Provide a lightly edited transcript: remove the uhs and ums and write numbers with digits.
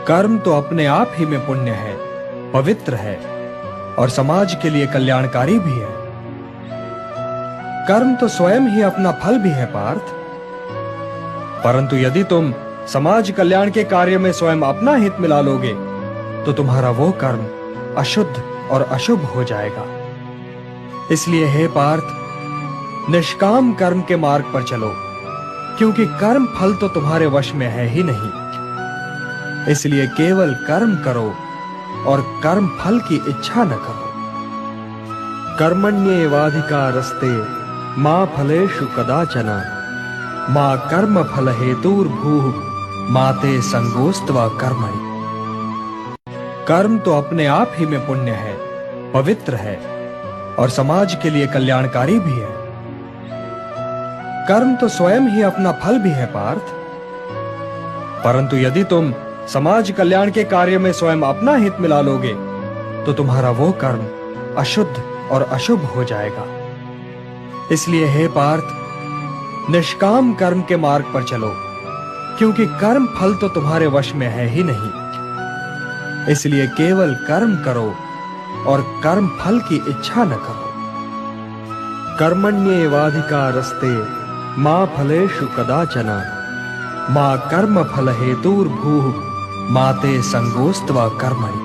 कर्म तो अपने आप ही में पुण्य है, पवित्र है और समाज के लिए कल्याणकारी भी है। कर्म तो स्वयं ही अपना फल भी है पार्थ, परंतु यदि तुम समाज कल्याण के कार्य में स्वयं अपना हित मिला लोगे तो तुम्हारा वो कर्म अशुद्ध और अशुभ हो जाएगा। इसलिए हे पार्थ, निष्काम कर्म के मार्ग पर चलो, क्योंकि कर्म फल तो तुम्हारे वश में है ही नहीं। इसलिए केवल कर्म करो और कर्म फल की इच्छा न करो। कर्मण्येवाधिकारस्ते मा फलेषु कदाचन मा कर्म फल हेतुर्भूः मा ते संगोस्त्वा कर्मणि। कर्म तो अपने आप ही में पुण्य है, पवित्र है और समाज के लिए कल्याणकारी भी है। कर्म तो स्वयं ही अपना फल भी है पार्थ, परंतु यदि तुम समाज कल्याण के कार्य में स्वयं अपना हित मिला लोगे तो तुम्हारा वो कर्म अशुद्ध और अशुभ हो जाएगा। इसलिए हे पार्थ, निष्काम कर्म के मार्ग पर चलो, क्योंकि कर्म फल तो तुम्हारे वश में है ही नहीं। इसलिए केवल कर्म करो और कर्म फल की इच्छा न करो। कर्मण्येवाधिकारस्ते मा फलेषु कदाचन मा कर्म फल हेतुर्भूः मा ते संगोस्त्वा कर्मणि।